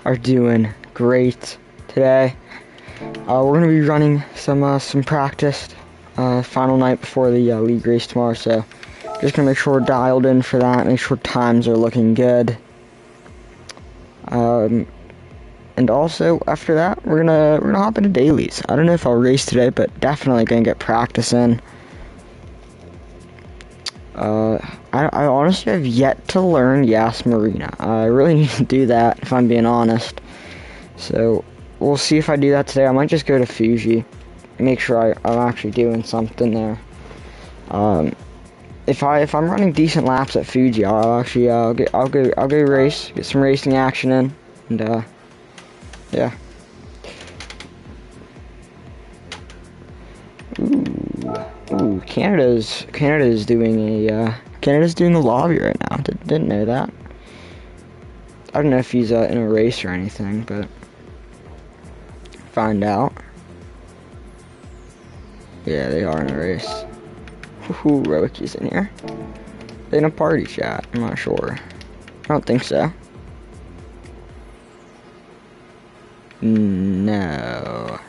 are doing great today. We're gonna be running some practice. Final night before the league race tomorrow, so just gonna make sure we're dialed in for that. Make sure times are looking good. And also after that, we're gonna hop into dailies. I don't know if I'll race today, but definitely gonna get practice in. I honestly have yet to learn Yas Marina. I really need to do that, if I'm being honest. So we'll see if I do that today. I might just go to Fuji, make sure I'm actually doing something there. If I'm running decent laps at Fuji, I'll go race, get some racing action in, and yeah. Ooh, Canada's doing a lobby right now. Didn't know that. I don't know if he's in a race or anything, but find out. Yeah, they are in a race. Woohoo, Roki's in here. They in a party chat? I'm not sure. I don't think so. No,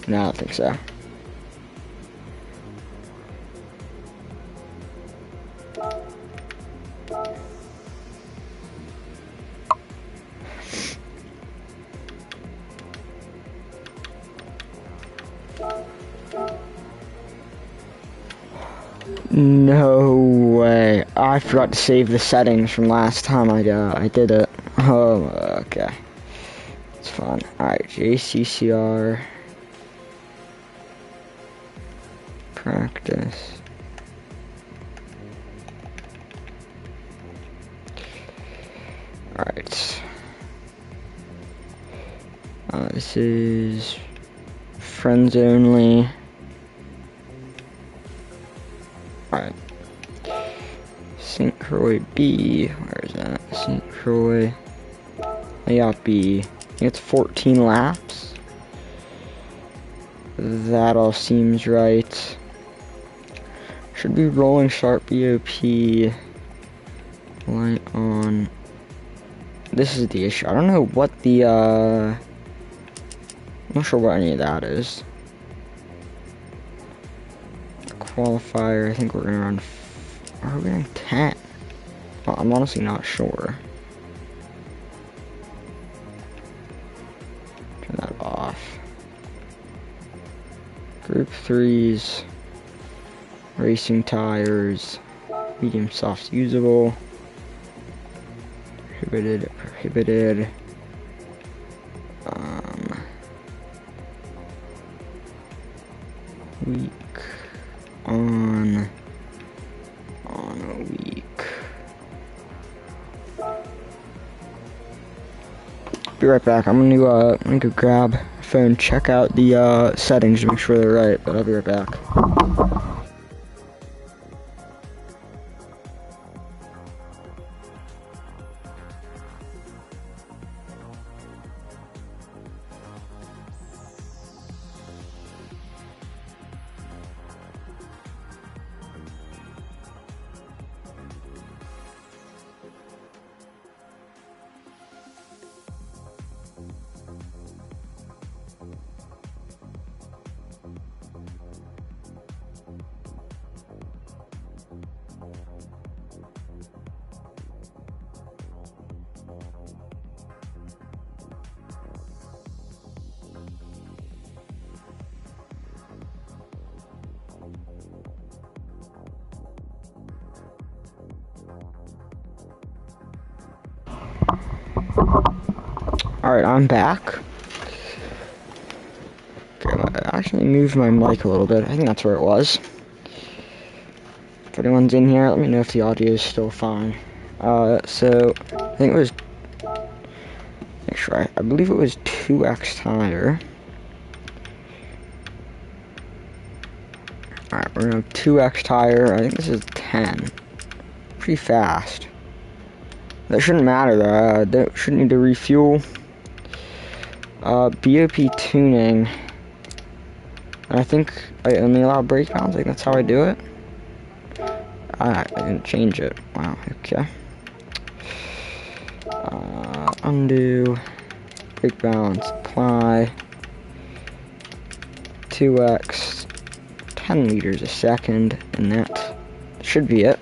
I don't think so. No way. I forgot to save the settings from last time I did it. Oh, okay. It's fun. Alright, JCCR. Practice. Alright. This is friends only. Alright. St. Croix B. Where is that? St. Croix. I got B. I think it's 14 laps. That all seems right. Should be rolling sharp BOP. Light on. This is the issue. I don't know what the, I'm not sure what any of that is. Qualifier, I think we're gonna run, are we running 10? Well, I'm honestly not sure. Turn that off. Group 3s, racing tires, medium soft usable, prohibited, weak, on a week. Be right back. I'm gonna go grab a phone, check out the settings to make sure they're right, but I'll be right back. Alright, I'm back. Okay, I actually moved my mic a little bit. I think that's where it was. If anyone's in here, let me know if the audio is still fine. So, I think it was, make sure, I believe it was 2x tire. Alright, we're gonna have 2x tire. I think this is 10. Pretty fast. That shouldn't matter though. They shouldn't need to refuel. BOP tuning. I think I only allow breakdowns. I think that's how I do it. I didn't change it. Wow. Okay. Undo, brake balance, apply, 2x, 10 liters a second, and that should be it.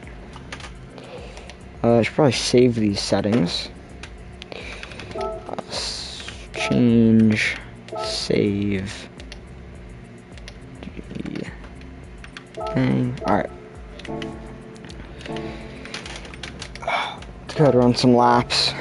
I should probably save these settings. Change, save, thing. Alright. Let's go ahead and run some laps.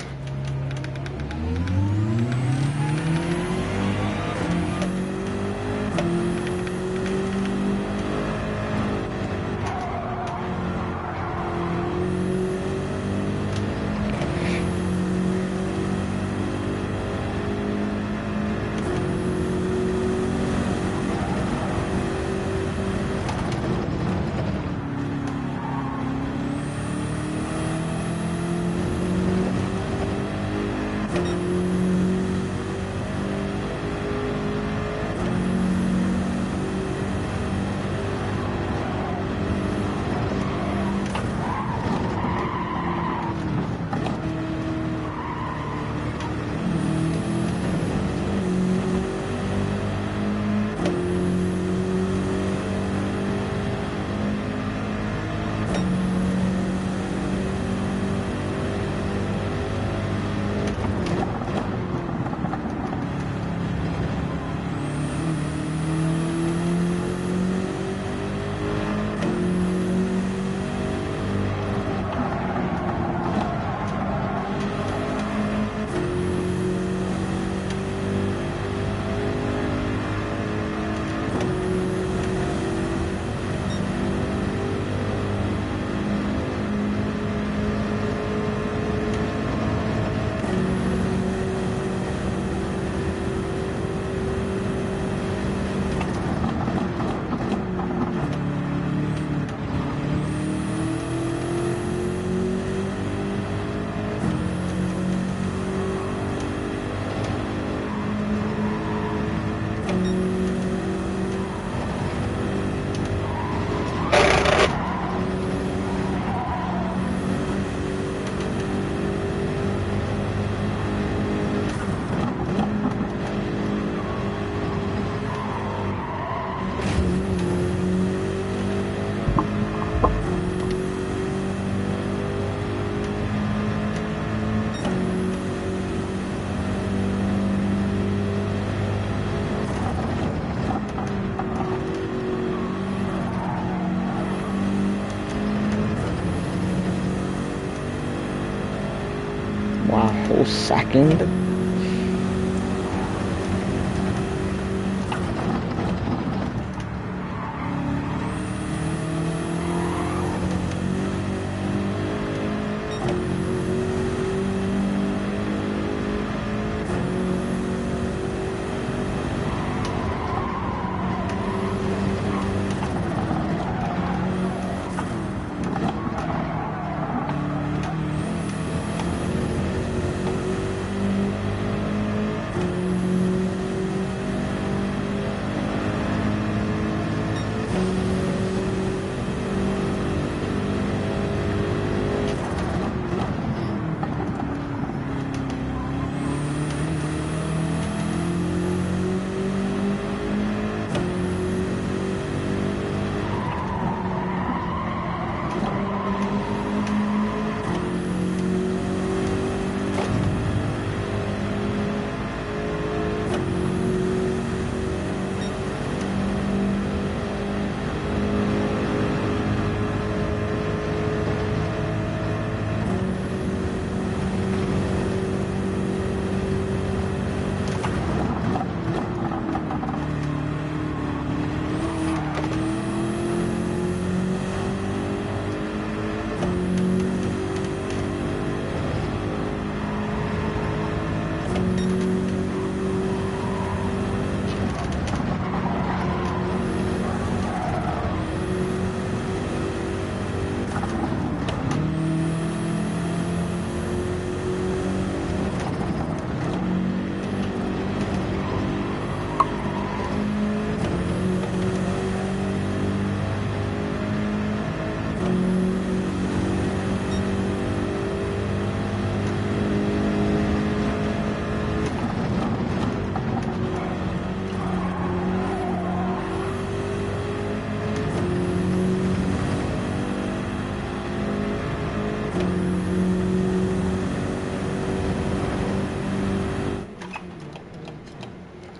Wow, whole second.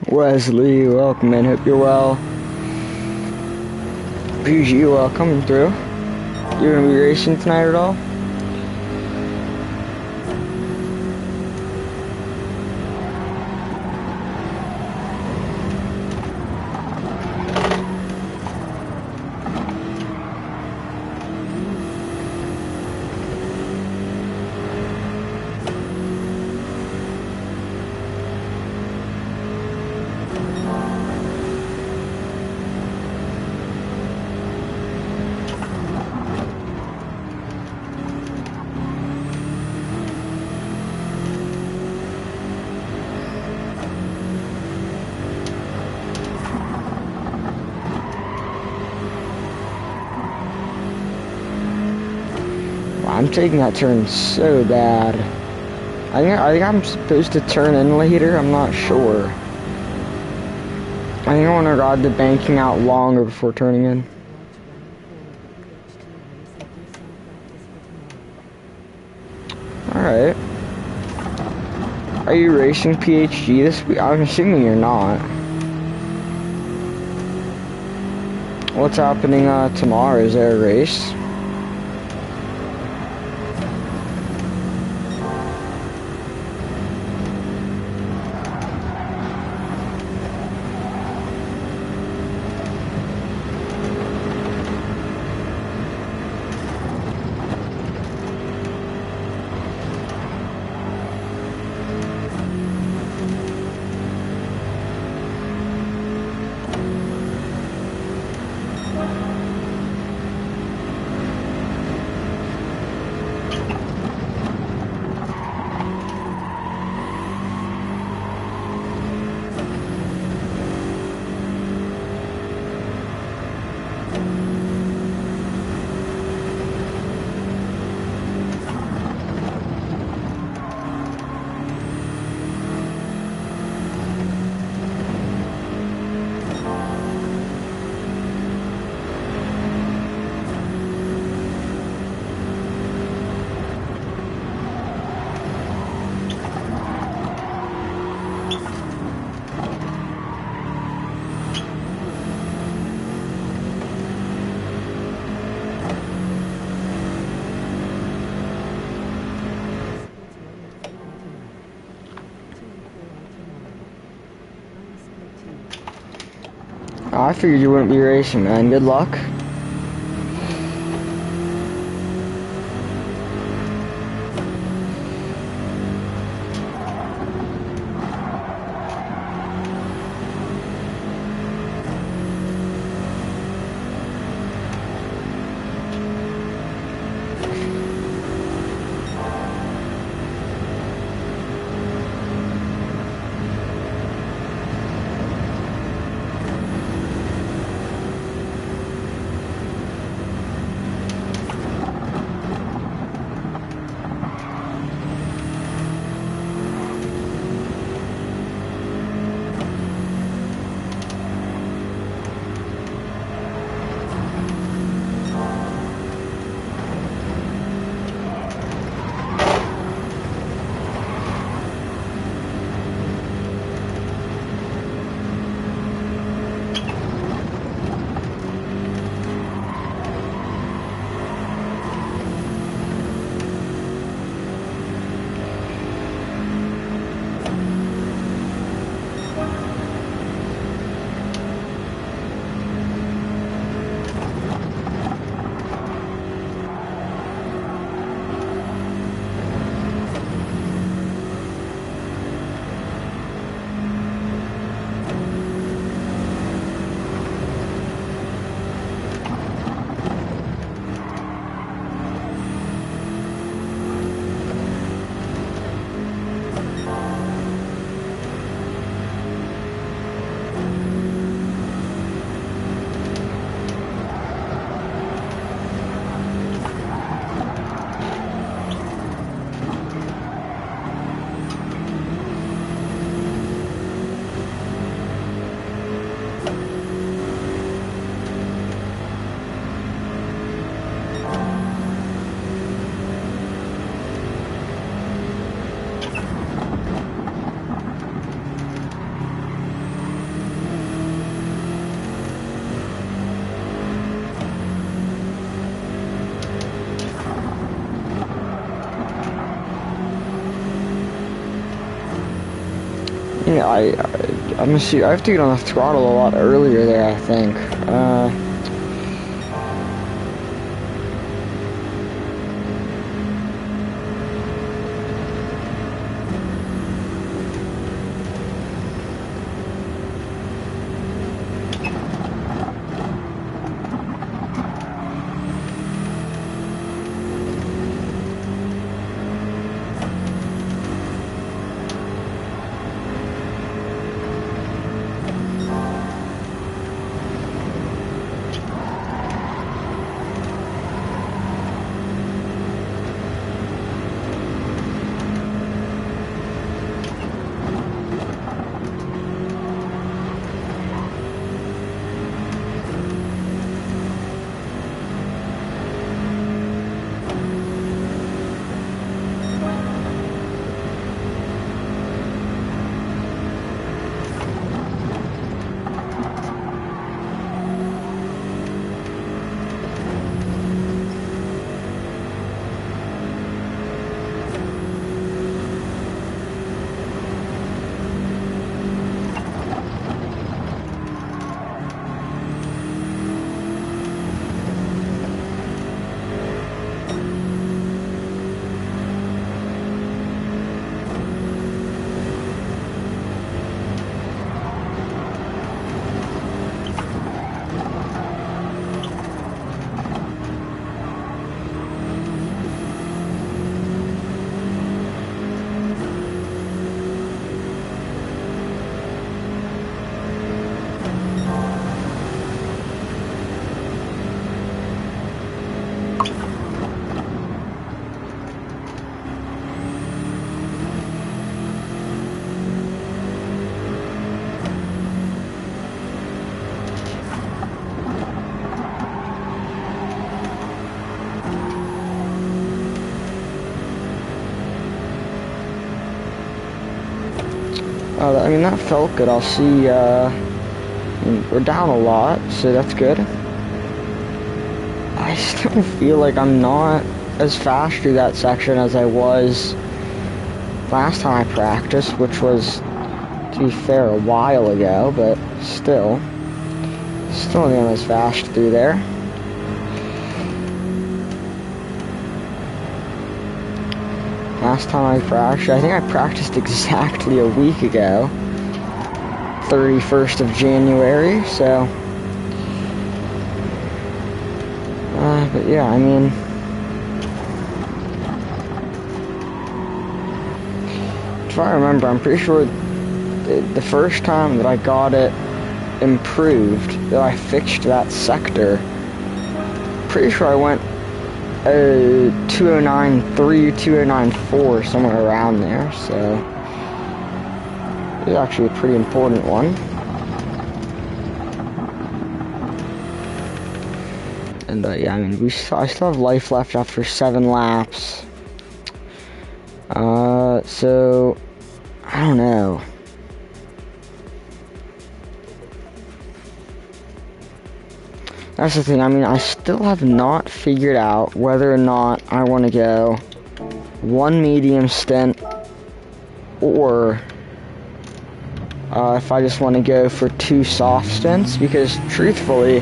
Wesley, welcome in. Hope you're well. Appreciate you coming through. You gonna be racing tonight at all? I'm taking that turn so bad. I think I'm supposed to turn in later. I'm not sure. I think I want to ride the banking out longer before turning in. Alright. Are you racing PhD this week? I'm assuming you're not. What's happening tomorrow? Is there a race? I figured you wouldn't be racing, man. Good luck. Yeah, I'm gonna see. I have to get on the throttle a lot earlier there, I think. I mean, that felt good. I'll see, we're down a lot, so that's good. I still feel like I'm not as fast through that section as I was last time I practiced, which was, to be fair, a while ago, but still not as fast through there. Last time I practiced, I think I practiced exactly a week ago, 31st of January, so, but yeah, I mean, if I remember, I'm pretty sure the first time that I got it improved, that I fixed that sector, pretty sure I went 209.3, 209.4, somewhere around there, so it's actually a pretty important one. And yeah, I mean, I still have life left after 7 laps. So I don't know. That's the thing, I mean, I still have not figured out whether or not I want to go 1 medium stint, or if I just want to go for 2 soft stints, because truthfully,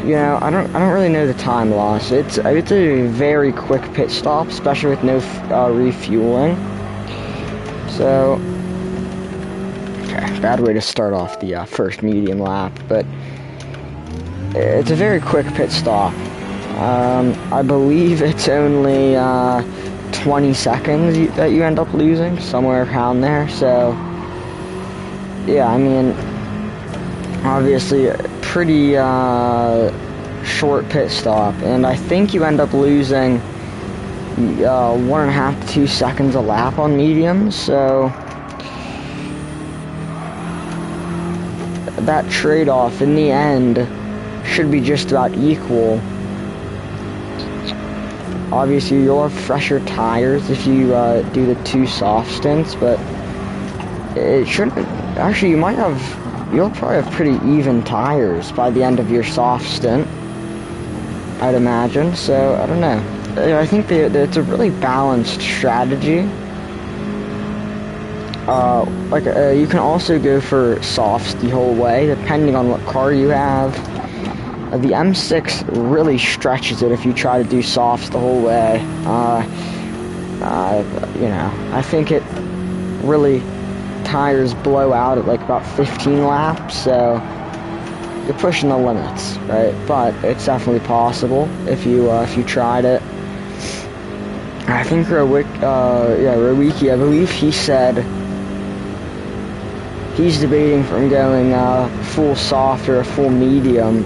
you know, I don't really know the time loss. It's a very quick pit stop, especially with no refueling. So, okay, bad way to start off the first medium lap, but it's a very quick pit stop. I believe it's only 20 seconds that you end up losing, somewhere around there. So, yeah, I mean, obviously, pretty short pit stop, and I think you end up losing 1.5 to 2 seconds a lap on mediums. So that trade-off in the end should be just about equal. Obviously, you'll have fresher tires if you do the 2 soft stints, but it shouldn't. Actually, you'll probably have pretty even tires by the end of your soft stint, I'd imagine. So I don't know. I think it's a really balanced strategy. you can also go for softs the whole way, depending on what car you have. The M6 really stretches it if you try to do softs the whole way. You know, I think it really tires blow out at like about 15 laps, so you're pushing the limits, right? But it's definitely possible if you tried it. I think Rowicki, I believe he said he's debating from going full soft or a full medium.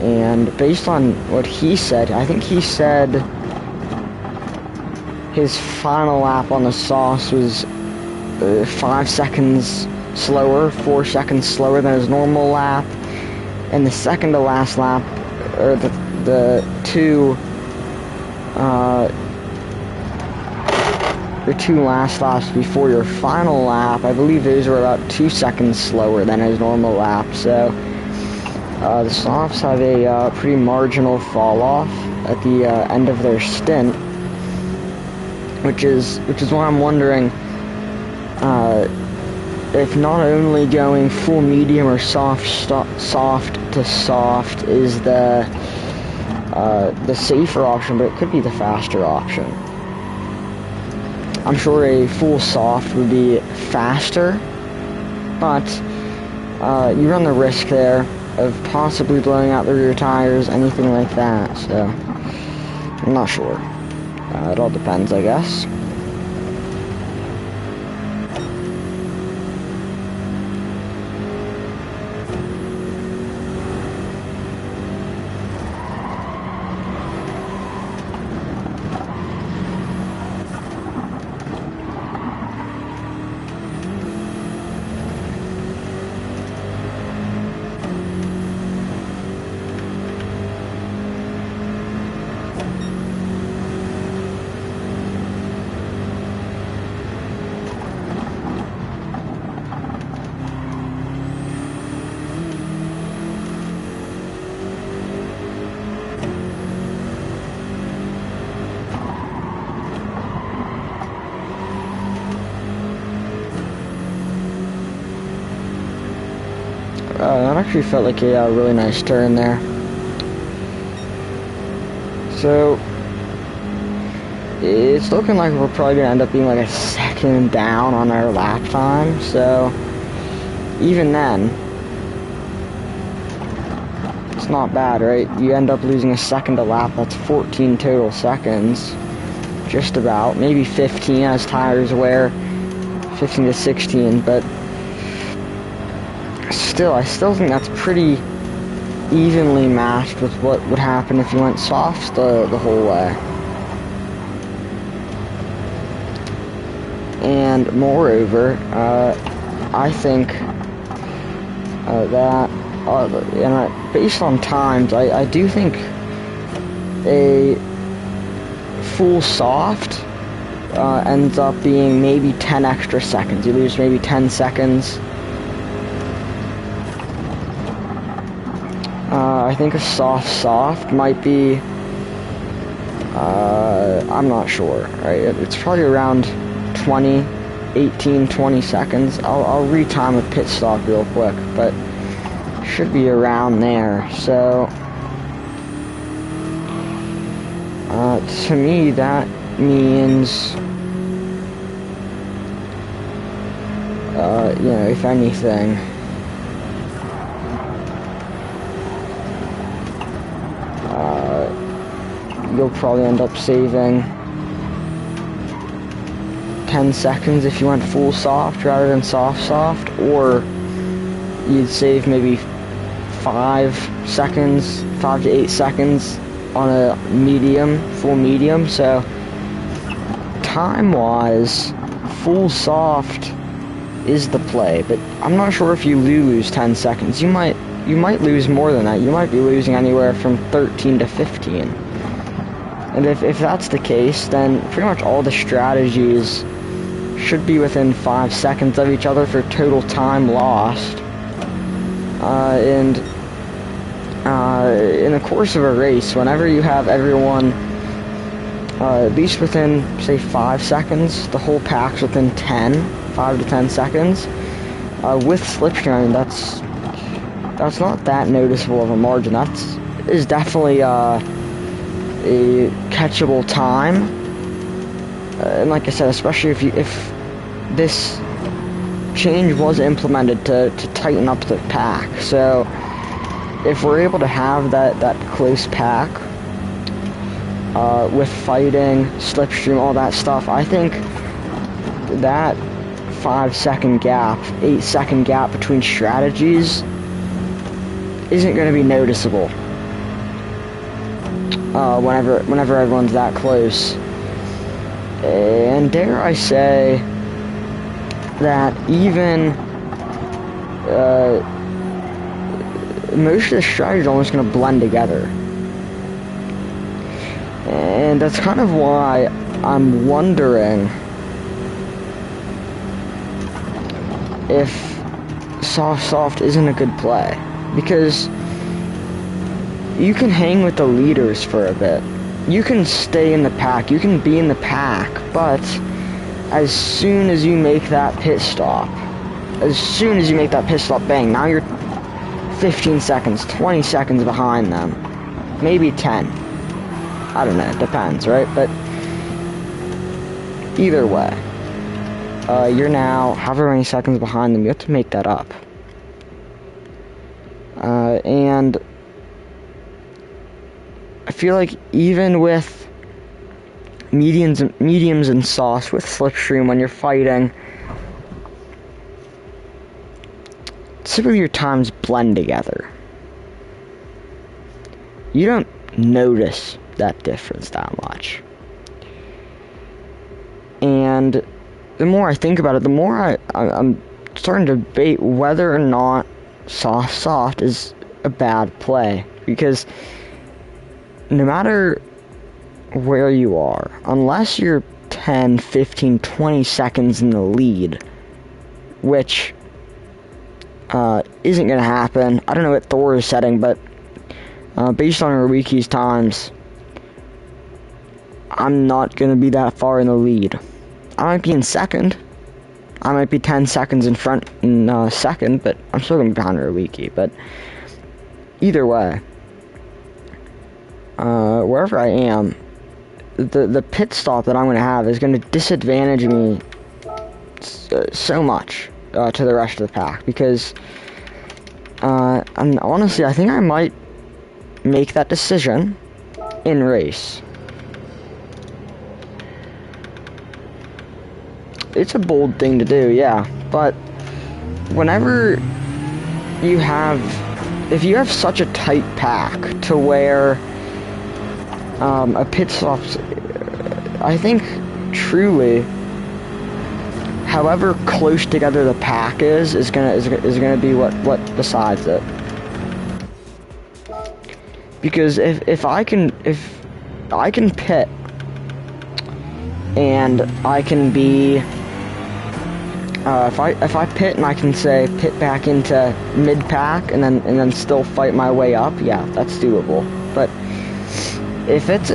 And based on what he said, I think he said his final lap on the sauce was 5 seconds slower, 4 seconds slower than his normal lap, and the second to last lap, or the two last laps before your final lap, I believe those were about 2 seconds slower than his normal lap. So the softs have a pretty marginal fall off at the end of their stint, which is why I'm wondering if not only going full medium or soft to soft is the safer option, but it could be the faster option. I'm sure a full soft would be faster, but you run the risk there of possibly blowing out the rear tires, anything like that, so I'm not sure. It all depends, I guess. That actually felt like a really nice turn there. So it's looking like we're probably gonna end up being like a second down on our lap time. So even then, it's not bad, right? You end up losing a second a lap. That's 14 total seconds, just about. Maybe 15 as tires wear, 15 to 16, but I still think that's pretty evenly matched with what would happen if you went soft the whole way. And moreover, I think that, based on times, I do think a full soft ends up being maybe 10 extra seconds. You lose maybe 10 seconds. I think a soft might be, I'm not sure, right? It's probably around 20 seconds. I'll retime a pit stop real quick, but should be around there. So, to me, that means, you know, if anything, you'll probably end up saving 10 seconds if you went full soft rather than soft, or you'd save maybe 5 to 8 seconds on a full medium. So time-wise, full soft is the play, but I'm not sure if you lose 10 seconds. You might lose more than that. You might be losing anywhere from 13 to 15. And if that's the case, then pretty much all the strategies should be within 5 seconds of each other for total time lost. And in the course of a race, whenever you have everyone at least within, say, 5 seconds. The whole pack's within 5 to 10 seconds. With slipstream, I mean, that's not that noticeable of a margin. Is definitely a catchable time. And like I said, especially if this change was implemented to tighten up the pack. So if we're able to have that close pack with fighting, slipstream, all that stuff, I think that 5-second gap, 8-second gap between strategies isn't going to be noticeable whenever everyone's that close. And dare I say that even most of the strategies are almost going to blend together. And that's kind of why I'm wondering if soft isn't a good play. Because you can hang with the leaders for a bit. You can stay in the pack. You can be in the pack. But as soon as you make that pit stop, bang, now you're 15 seconds, 20 seconds behind them. Maybe 10. I don't know, it depends, right? But either way, you're now however many seconds behind them. You have to make that up. And I feel like even with mediums and sauce with slipstream, when you're fighting, typically your times blend together. You don't notice that difference that much. And the more I think about it, the more I'm starting to debate whether or not soft is a bad play. Because no matter where you are, unless you're 10, 15, 20 seconds in the lead, which isn't going to happen. I don't know what Thor is setting, but based on Ruiki's times, I'm not going to be that far in the lead. I might be in second. I might be 10 seconds in front in second, but I'm still going to be behind Ruiki. But either way, wherever I am, the pit stop that I'm going to have is going to disadvantage me so much to the rest of the pack, because and honestly, I think I might make that decision in race. It's a bold thing to do, yeah, but whenever you have, if you have such a tight pack to where a pit stop's, I think truly, however close together the pack is gonna be what decides it. Because if I can pit and I can be if I pit and I can say pit back into mid pack and then still fight my way up, yeah, that's doable. But if it's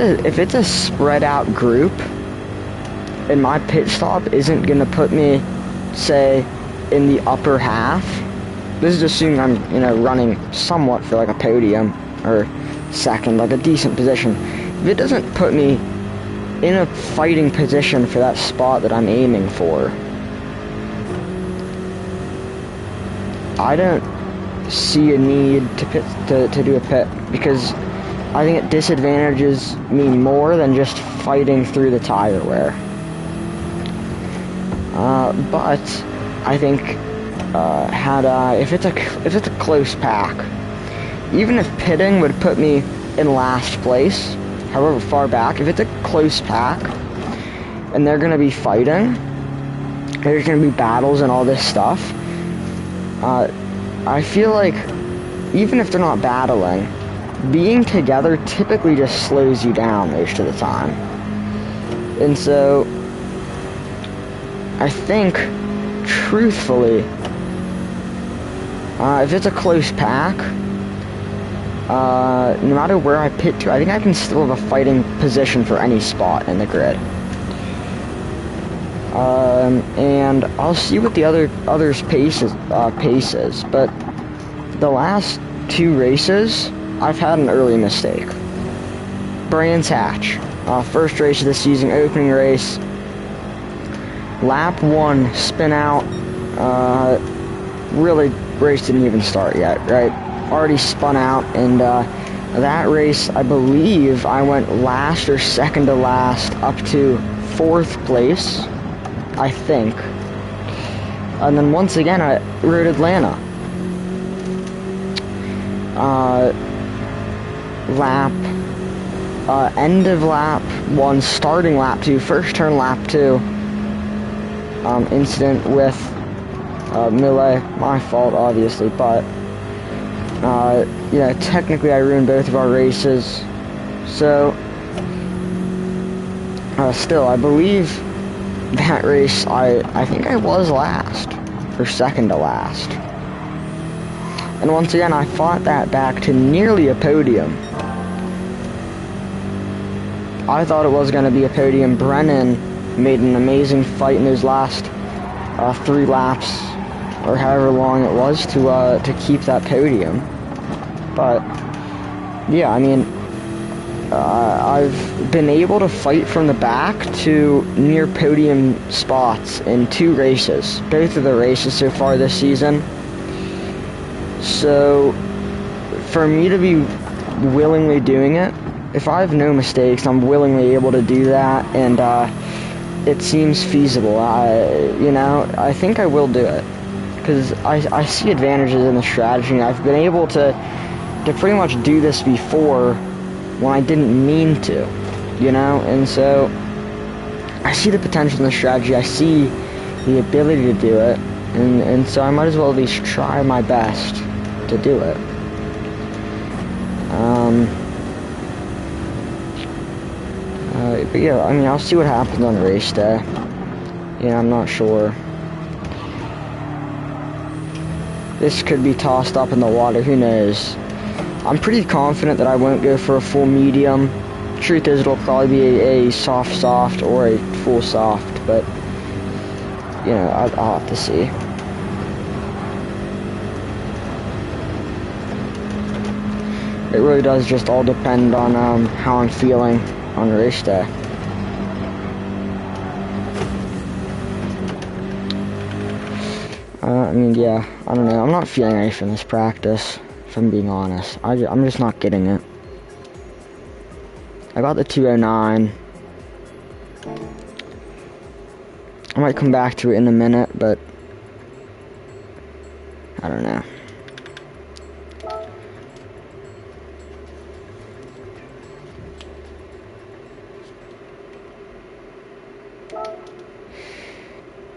a spread out group and my pit stop isn't gonna put me, say, in the upper half, this is assuming I'm running somewhat for like a podium or second, like a decent position. If it doesn't put me in a fighting position for that spot that I'm aiming for, I don't see a need to do a pit, because I think it disadvantages me more than just fighting through the tire wear. But I think if it's a close pack, even if pitting would put me in last place, however far back, if it's a close pack and they're gonna be fighting, there's gonna be battles and all this stuff, I feel like even if they're not battling, being together typically just slows you down most of the time. And so I think, truthfully, if it's a close pack, no matter where I pit to, I think I can still have a fighting position for any spot in the grid. And I'll see what the others' pace is, but the last 2 races, I've had an early mistake. Brands Hatch, first race of the season, opening race, lap 1, spin out, really, race didn't even start yet, right? Already spun out, and that race, I believe I went last or second to last up to 4th place, I think. And then once again, I rode Atlanta. End of lap 1, starting lap 2, first turn lap 2, incident with Millet, my fault obviously, but technically I ruined both of our races, so still, I believe that race, I think I was last, or second to last, and once again, I fought that back to nearly a podium. I thought it was going to be a podium. Brennan made an amazing fight in his last 3 laps, or however long it was, to keep that podium. But yeah, I mean, I've been able to fight from the back to near podium spots in 2 races, both of the races so far this season. So for me to be willingly doing it, if I have no mistakes, I'm willingly able to do that, and it seems feasible. I think I will do it, because I see advantages in the strategy. I've been able to pretty much do this before when I didn't mean to, and so I see the potential in the strategy. I see the ability to do it, and so I might as well at least try my best to do it. But yeah, I mean, I'll see what happens on race day. I'm not sure. This could be tossed up in the water, who knows. I'm pretty confident that I won't go for a full medium. Truth is, it'll probably be a soft or a full soft, but, I'll have to see. It really does just all depend on how I'm feeling on race day. I mean, yeah, I don't know. I'm not feeling ready for this practice, if I'm being honest. I'm just not getting it. I got the 209. I might come back to it in a minute, but I don't know.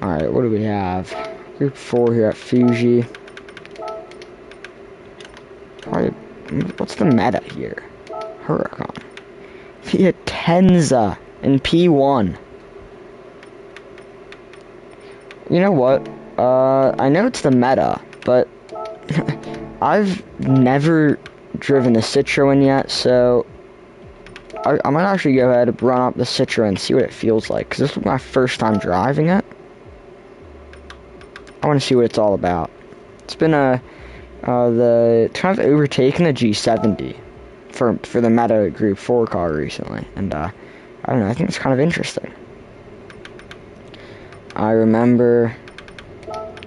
Alright, what do we have? Group 4 here at Fuji. Probably, what's the meta here? Huracan. Tenza in P1. You know what? I know it's the meta, but I've never driven a Citroen yet, so I might actually go ahead and run up the Citroen and see what it feels like, because this was my first time driving it. I want to see what it's all about. It's been kind of overtaken the G70 for the meta Group 4 car recently, and I don't know, I think it's kind of interesting. I remember,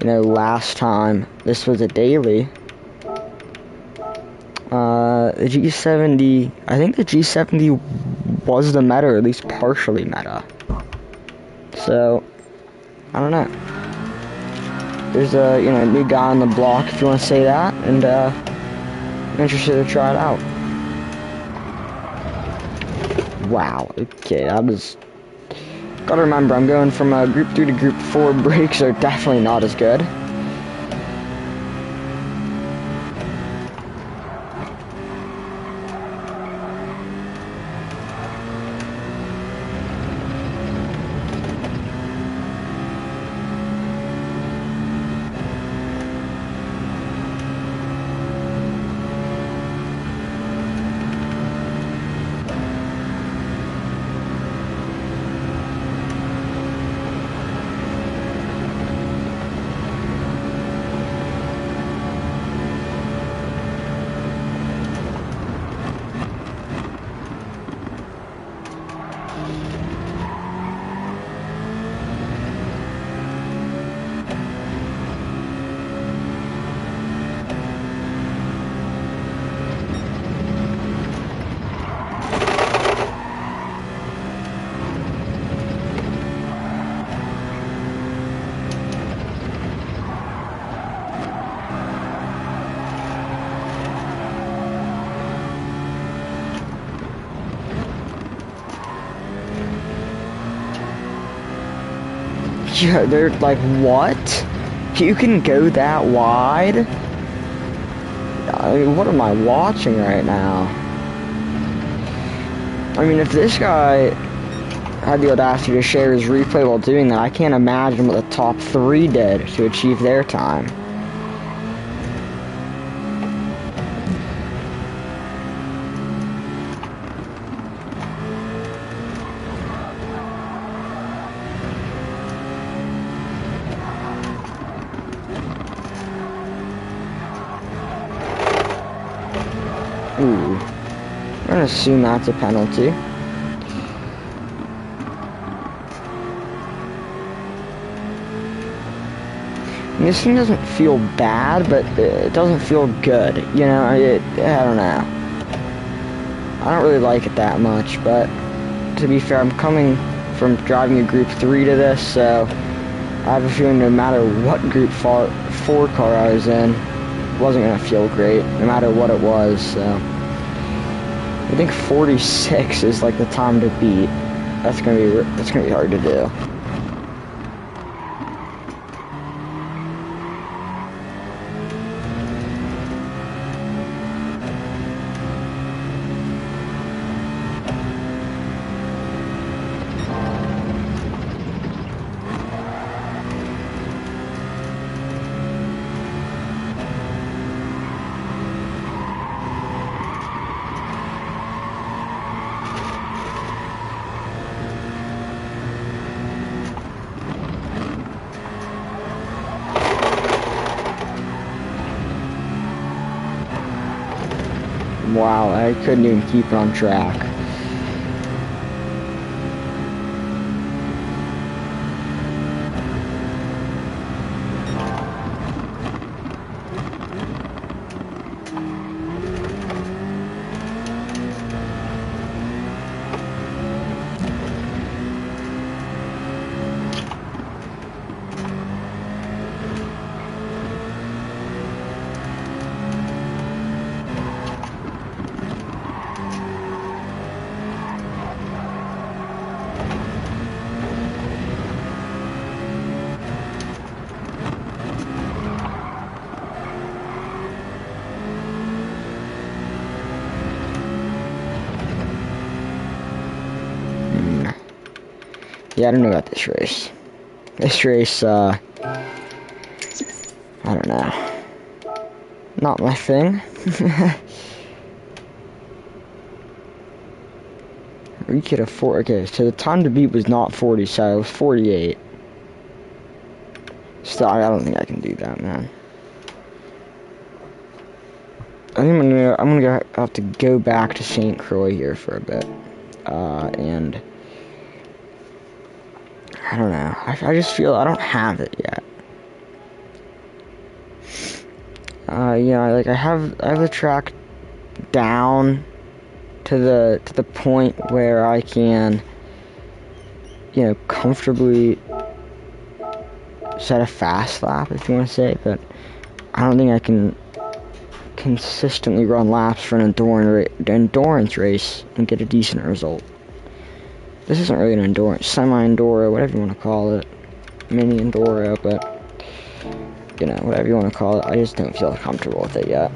last time this was a daily, the G70, I think the G70 was the meta, or at least partially meta. So, I don't know. There's a, new guy on the block, if you want to say that, and, I'm interested to try it out. Wow, okay, that was... Gotta remember, I'm going from Group 3 to Group 4, brakes are definitely not as good. Yeah, they're like, what? You can go that wide? I mean, what am I watching right now? I mean, if this guy had the audacity to share his replay while doing that, I can't imagine what the top 3 did to achieve their time. Ooh. I'm gonna assume that's a penalty. And this thing doesn't feel bad, but it doesn't feel good. You know, I don't know. I don't really like it that much, but to be fair, I'm coming from driving a Group 3 to this, so I have a feeling no matter what Group 4 car I was in, it wasn't going to feel great, no matter what it was, so. I think 46 is like the time to beat. That's gonna be hard to do. Wow, I couldn't even keep it on track. Yeah, I don't know about this race. This race, I don't know. Not my thing. We could afford. Okay, so the time to beat was not 40, so it was 48. Still, I don't think I can do that, man. I think I'm gonna have to go back to St. Croix here for a bit, and I don't know. I just feel I don't have it yet. Yeah, like I have the track down to the point where I can, you know, comfortably set a fast lap, if you want to say, but I don't think I can consistently run laps for an endurance race and get a decent result. This isn't really an endurance, semi-enduro, whatever you want to call it, mini enduro, but you know, whatever you want to call it, I just don't feel comfortable with it yet.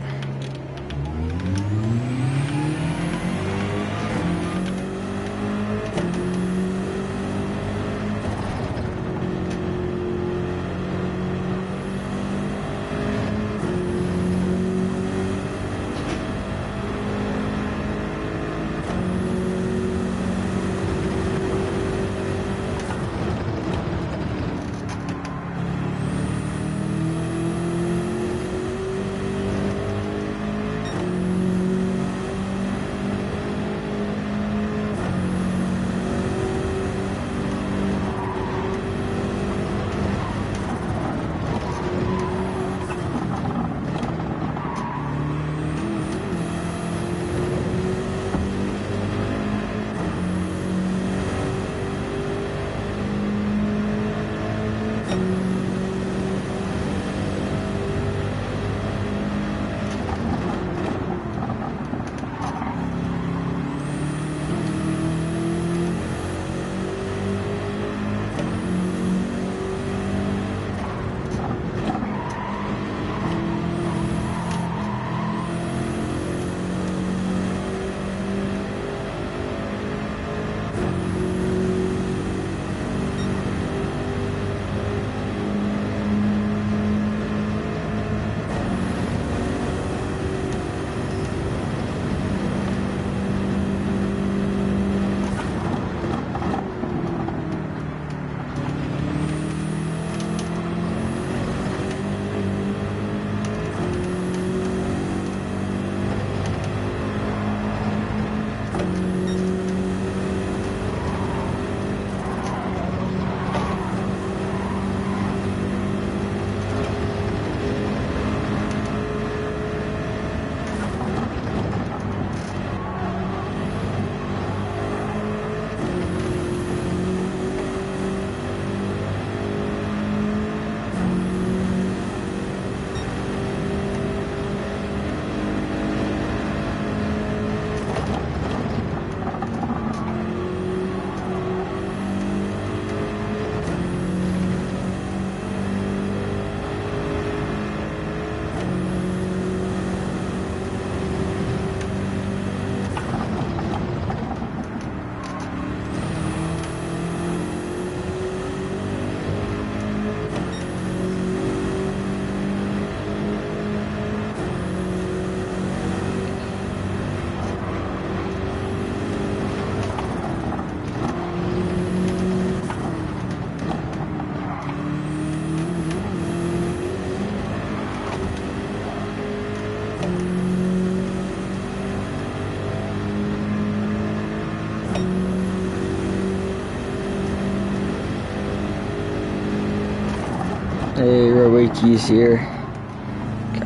Hey, Rowiki's here.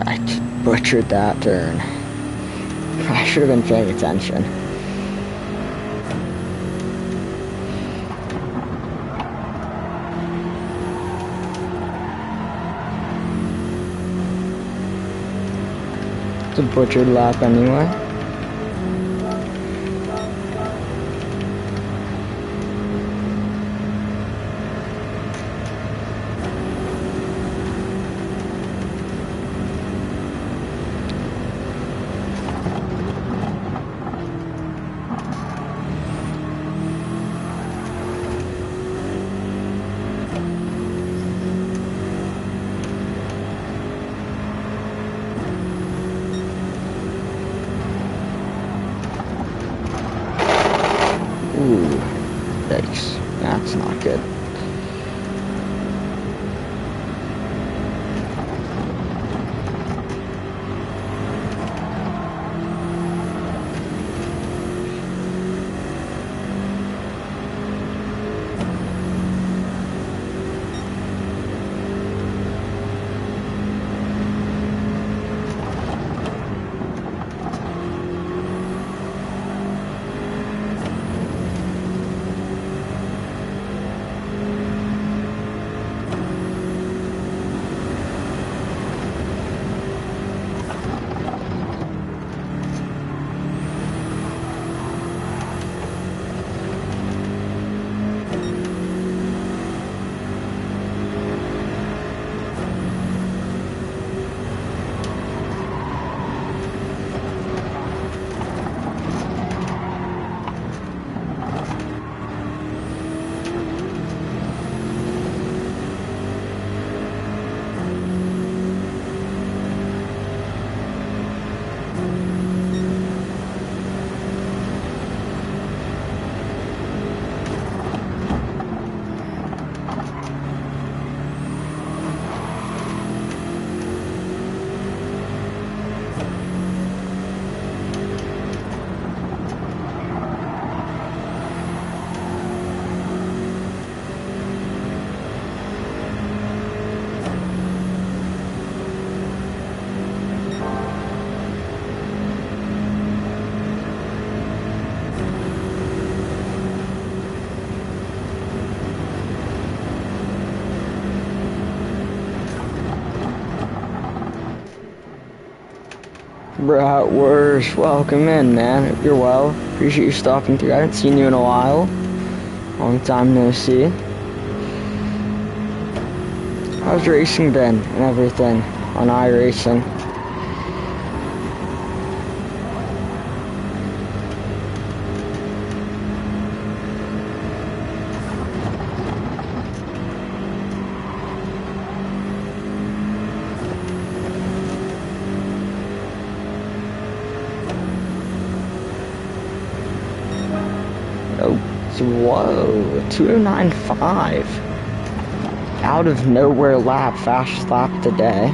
I butchered that turn. I should have been paying attention. It's a butchered lap anyway. Ooh, yikes. That's not good. Bratwurst, welcome in, man. Hope you're well. Appreciate you stopping through. I haven't seen you in a while. Long time no see. How's racing been and everything on iRacing? Whoa, 209.5. Out of nowhere lap, fastest lap of the day.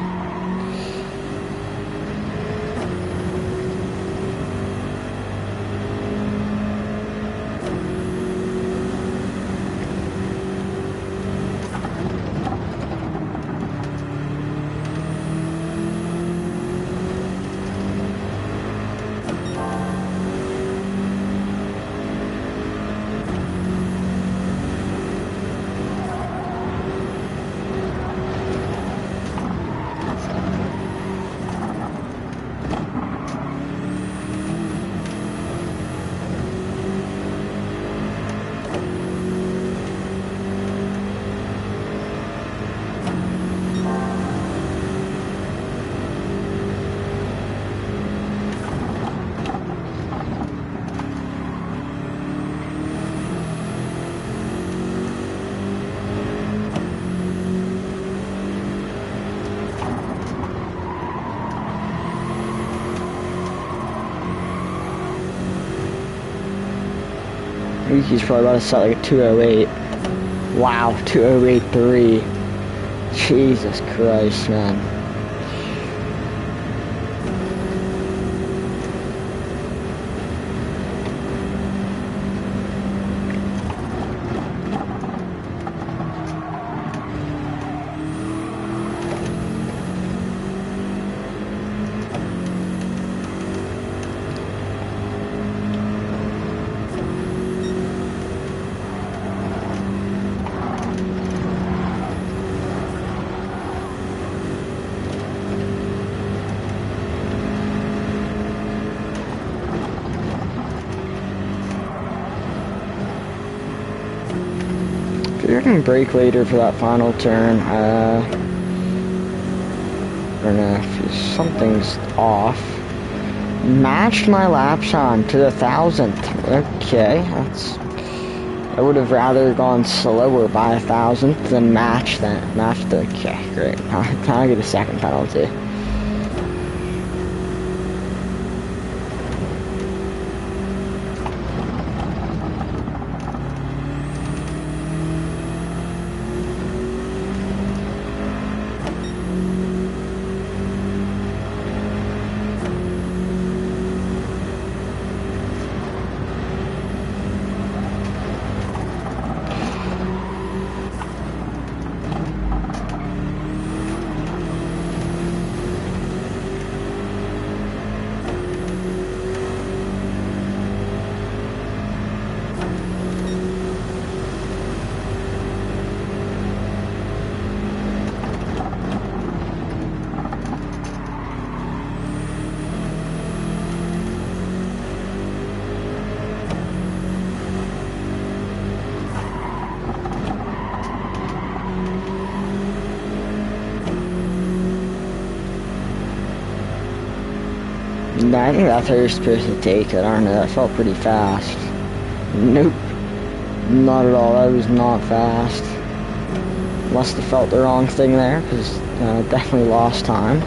He's probably about to set like a 208. Wow, 208.3. Jesus Christ, man. can brake later for that final turn. I don't know if something's off. Matched my lap time to the 1,000th. Okay, that's... I would have rather gone slower by 1,000th than matched the... Okay, great. Now I get a second penalty. I think that's how you're supposed to take it. I don't know, that felt pretty fast. Nope. Not at all, that was not fast. Must have felt the wrong thing there, because definitely lost time.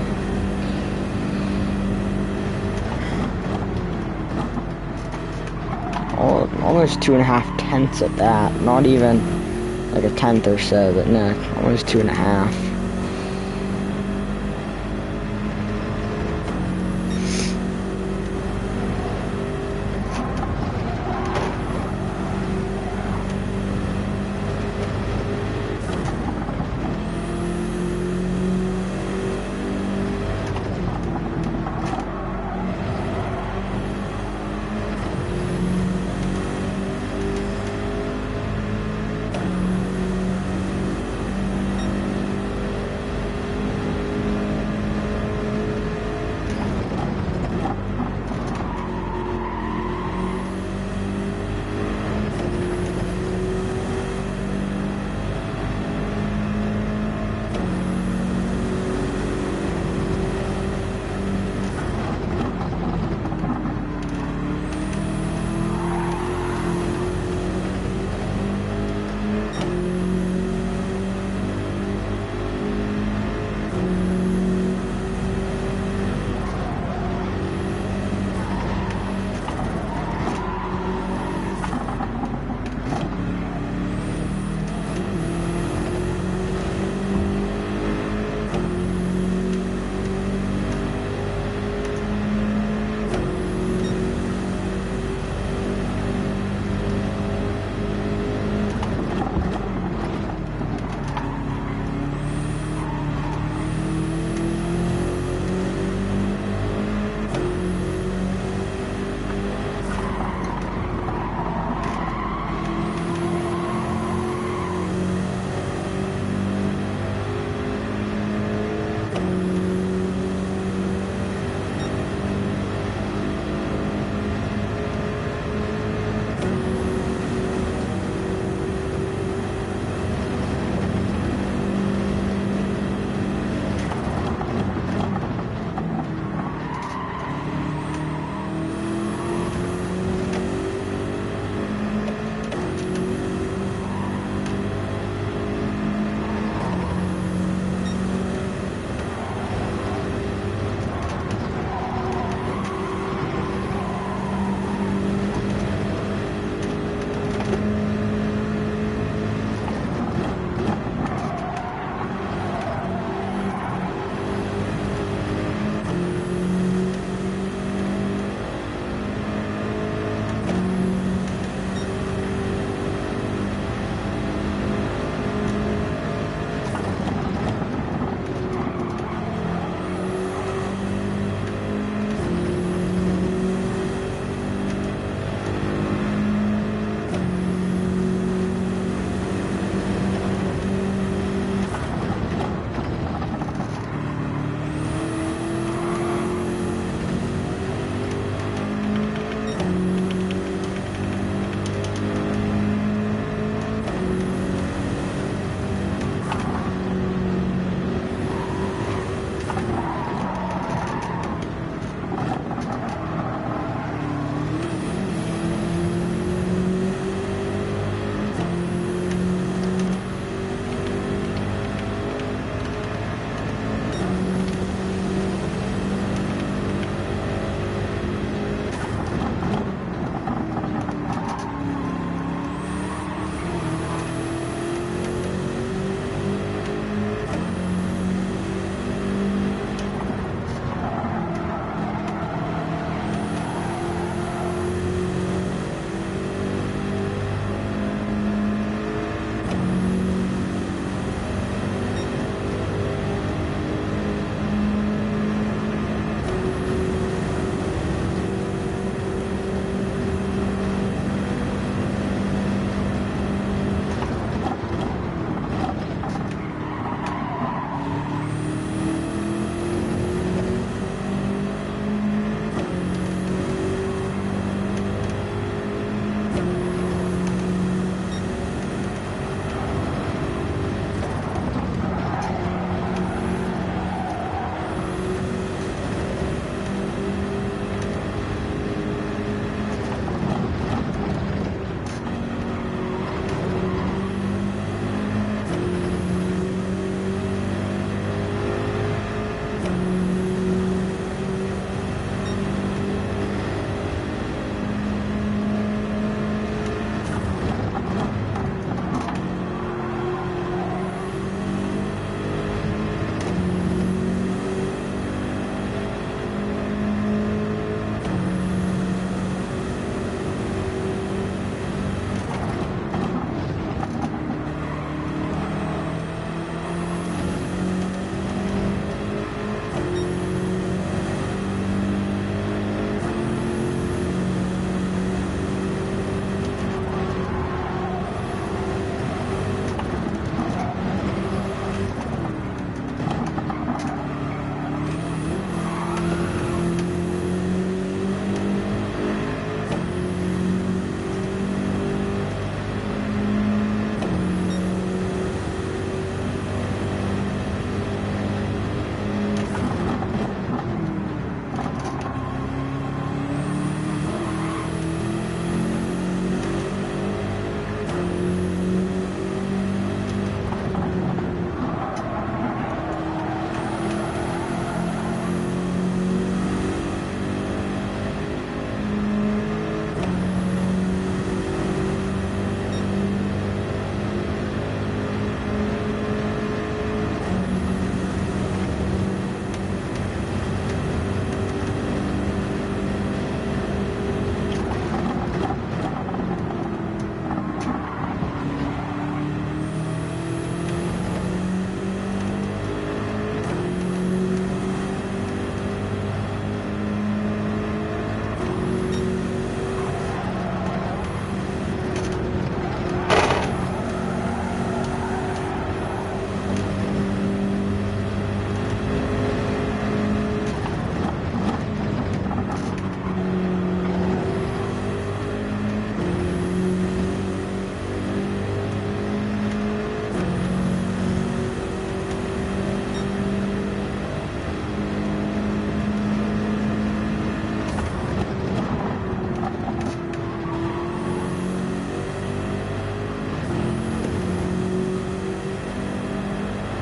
Almost 2.5 tenths at that. Not even like a tenth or so, but no, almost 2.5.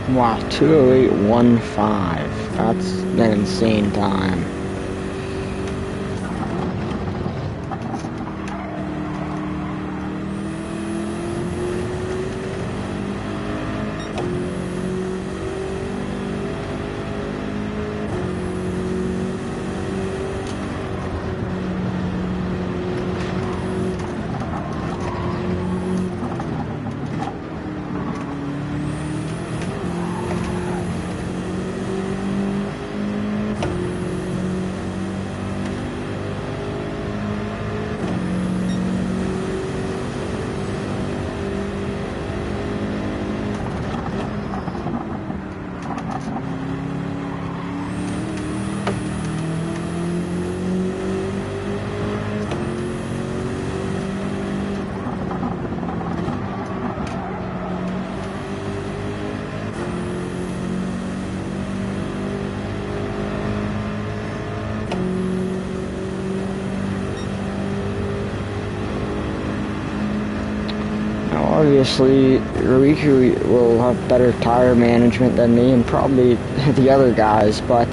Wow, 2:08:15. That's an insane time. Obviously, Riku will have better tire management than me and probably the other guys, but,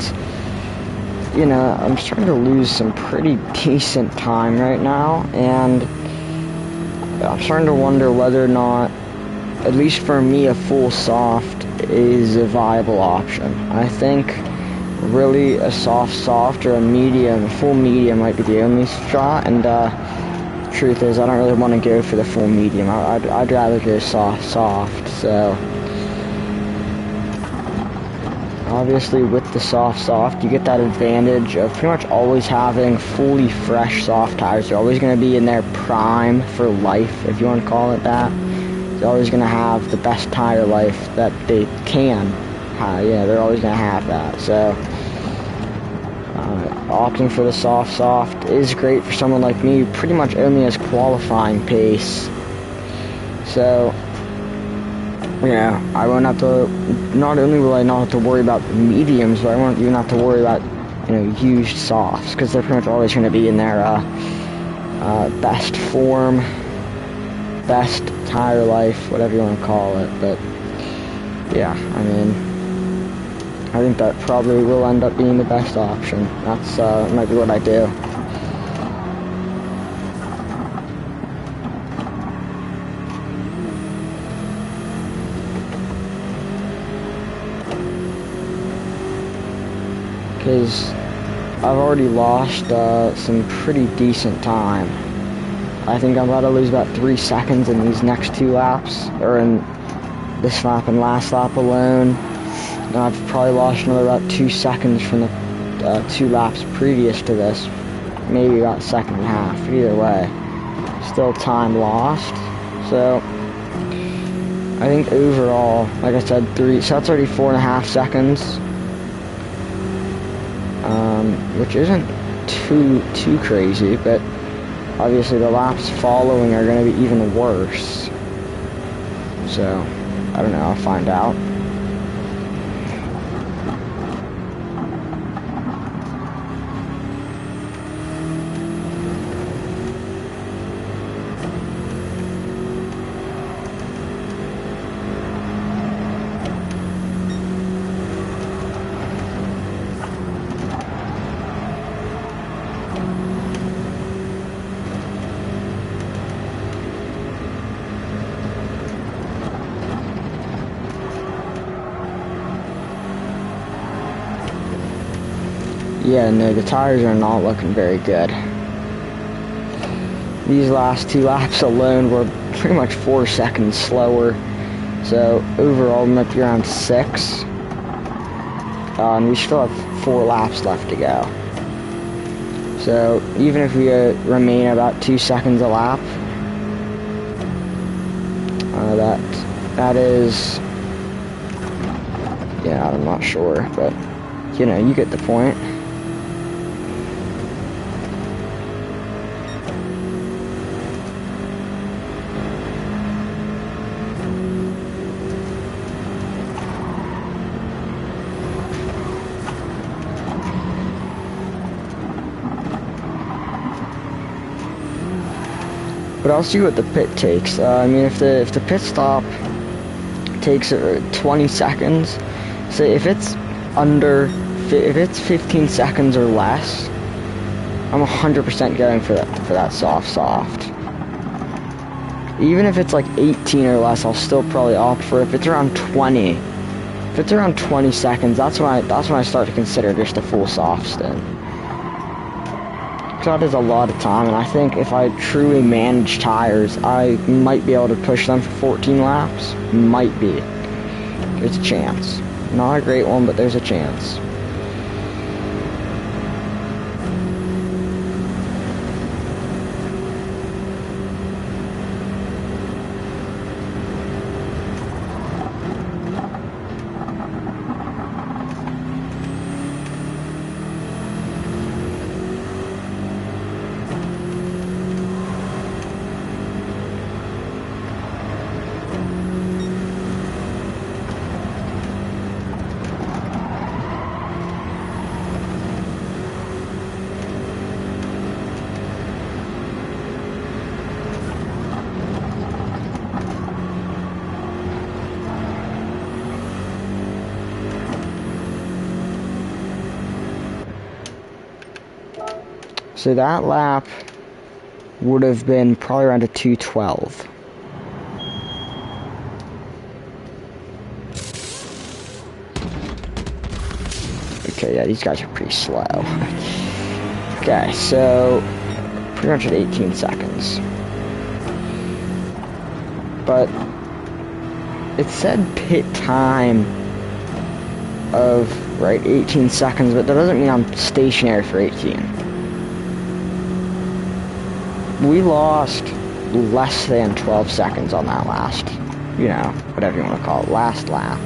you know, I'm starting to lose some pretty decent time right now, and I'm starting to wonder whether or not, at least for me, a full soft is a viable option. I think really a soft or a medium, a full medium might be the only shot, and truth is, I don't really want to go for the full medium. I'd rather go soft, so obviously with the soft, you get that advantage of pretty much always having fully fresh soft tires. They're always going to be in their prime for life, if you want to call it that. They're always going to have the best tire life that they can. Yeah, they're always going to have that, so opting for the soft is great for someone like me who pretty much only has qualifying pace. So, yeah, I won't have to, not only will I not have to worry about mediums, but I won't even have to worry about, you know, used softs, because they're pretty much always going to be in their best form, best tire life, whatever you want to call it. But, yeah, I mean, I think that probably will end up being the best option. That's, might be what I do. Because I've already lost, some pretty decent time. I think I'm about to lose about 3 seconds in these next 2 laps, or in this lap and last lap alone. And I've probably lost another about 2 seconds from the 2 laps previous to this. Maybe about a second and a half. Either way, still time lost. So I think overall, like I said, so that's already 4.5 seconds, which isn't too crazy. But obviously the laps following are going to be even worse. So I don't know. I'll find out. Yeah, no, the tires are not looking very good. These last 2 laps alone were pretty much 4 seconds slower. So overall, we might be around 6. And we still have 4 laps left to go. So even if we remain about 2 seconds a lap, that is, yeah, I'm not sure, but you know, you get the point. But I'll see what the pit takes. I mean, if the pit stop takes 20 seconds. So if it's if it's 15 seconds or less, I'm 100% going for that soft. Even if it's like 18 or less, I'll still probably opt for it. If it's around 20, if it's around 20 seconds, that's when I start to consider just a full soft stint. That is a lot of time, and I think if I truly manage tires, I might be able to push them for 14 laps. Might be. There's a chance. Not a great one, but there's a chance. So that lap would have been probably around a 2:12. Okay, yeah, these guys are pretty slow. Okay, so pretty much at 18 seconds. But it said pit time of, 18 seconds, but that doesn't mean I'm stationary for 18. We lost less than 12 seconds on that last, whatever you want to call it, last lap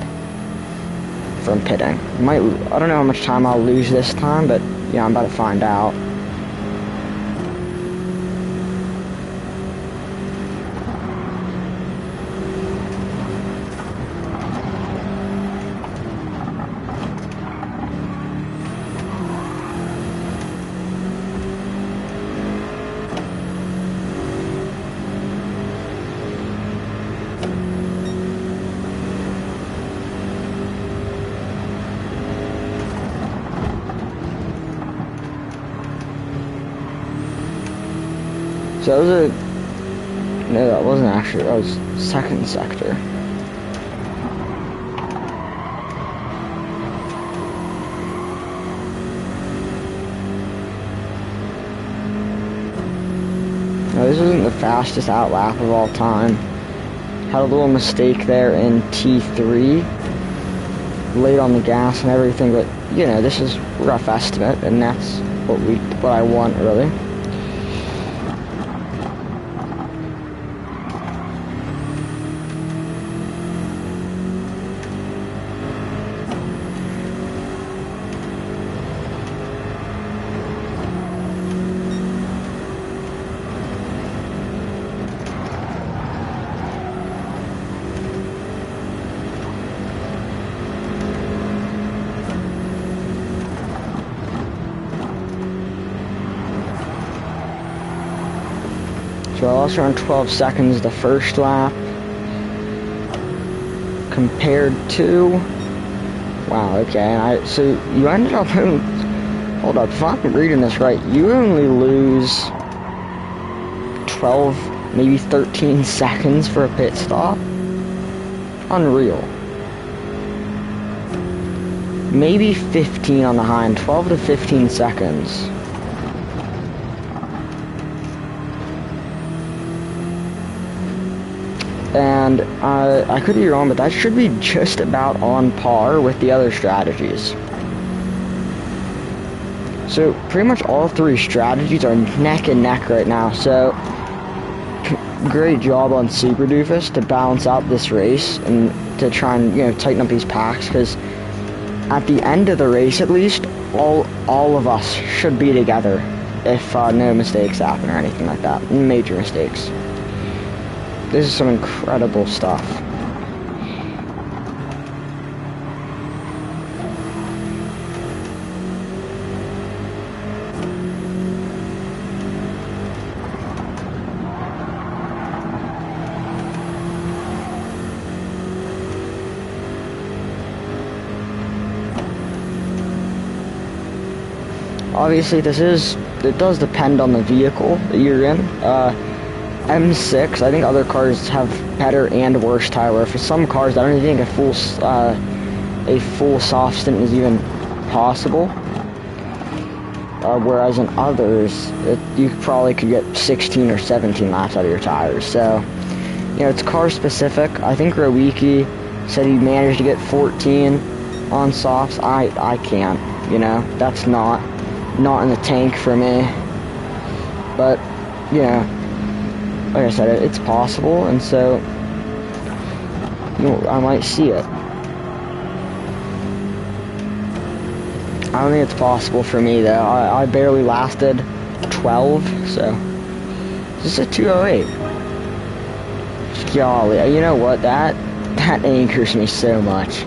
from pitting. I don't know how much time I'll lose this time, but yeah, I'm about to find out. So that was no, that wasn't actually, that was second sector. Now this isn't the fastest out lap of all time. Had a little mistake there in T3. Late on the gas and everything, but this is rough estimate, and that's what I want really. So I lost around 12 seconds the first lap, compared to, wow, okay, so you ended up, hold up, if I'm reading this right, you only lose 12, maybe 13 seconds for a pit stop? Unreal. Maybe 15 on the high end, 12 to 15 seconds. And I could be wrong, but that should be just about on par with the other strategies. So pretty much all three strategies are neck and neck right now. So great job on Super Doofus to balance out this race and to try and tighten up these packs, because at the end of the race at least all of us should be together if no mistakes happen or anything like that, major mistakes. This is some incredible stuff. obviously it does depend on the vehicle that you're in. M6, I think other cars have better and worse tire wear. For some cars, I don't even think a full soft stint is even possible. Whereas in others, you probably could get 16 or 17 laps out of your tires. So, you know, it's car specific. I think Rowicki said he managed to get 14 on softs. I can't, you know, that's not in the tank for me. But, you know, like I said, it's possible, and so, you know, I might see it. I don't think it's possible for me, though. I barely lasted 12, so this is a 208. Golly, you know what? That angers me so much.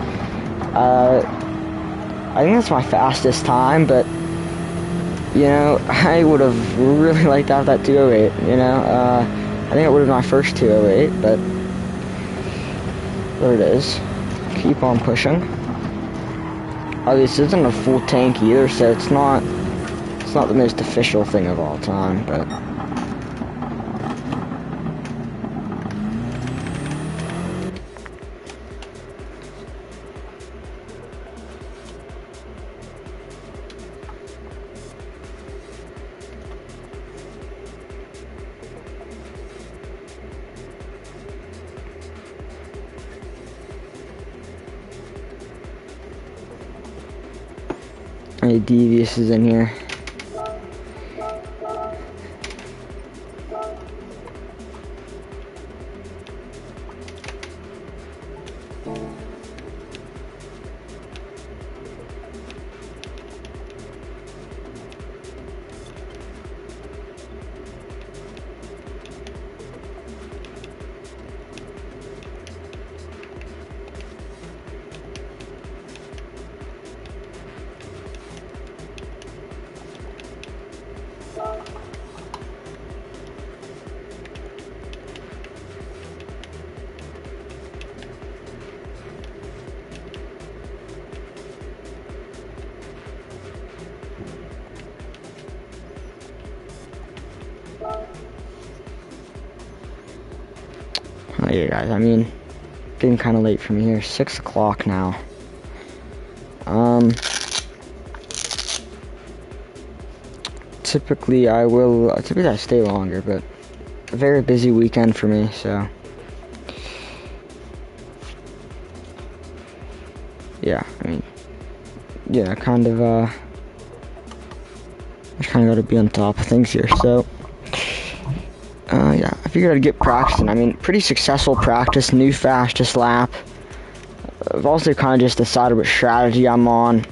I think that's my fastest time, but you know, I would have really liked to have that 208. You know, I think it would have been my first 208, but there it is. Keep on pushing. Oh, this isn't a full tank either, so it's not the most official thing of all time, but any devious is in here. Oh yeah, guys, I mean, getting kind of late for me here. 6 o'clock now. Typically I stay longer, but a very busy weekend for me, so yeah, I mean, yeah, I just kind of got to be on top of things here, so yeah, I figured I'd get practicing. I mean, pretty successful practice, new fastest lap. I've also kind of just decided what strategy I'm on.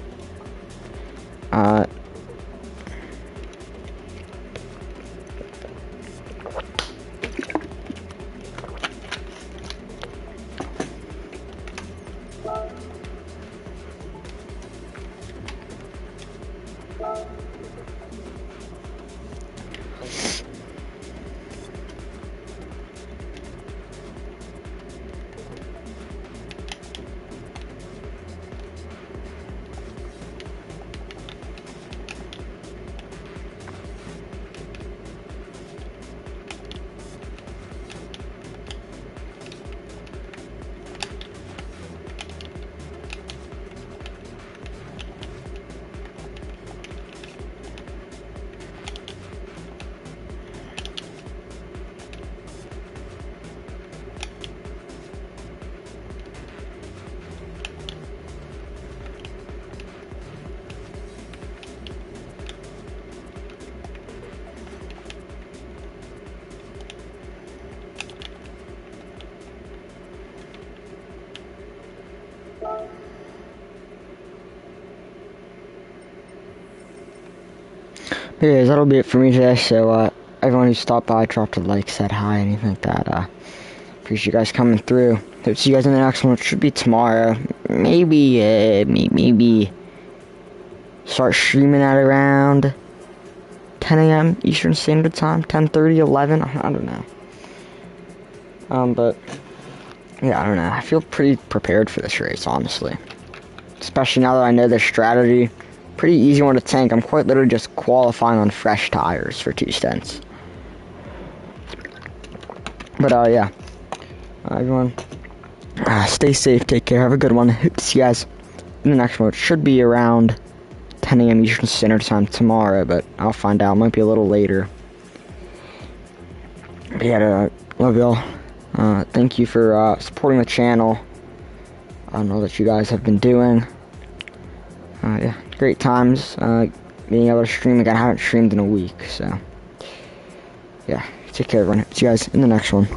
Anyways, that'll be it for me today, so, everyone who stopped by, dropped a like, said hi, anything like that, appreciate you guys coming through. Hope to see you guys in the next one, which should be tomorrow. Maybe start streaming at around 10 a.m. Eastern Standard Time, 10:30, 11, I don't know. But, yeah, I don't know, I feel pretty prepared for this race, honestly. Especially now that I know the strategy Pretty easy one to tank. I'm quite literally just qualifying on fresh tires for 2 stints. But, yeah. Everyone, stay safe, take care, have a good one. See you guys in the next one. It should be around 10 a.m. Eastern Standard Time tomorrow, but I'll find out. It might be a little later. But yeah, love y'all. Thank you for supporting the channel. I know that you guys have been doing. Yeah, great times being able to stream again. I haven't streamed in a week, so yeah, take care, everyone. See you guys in the next one.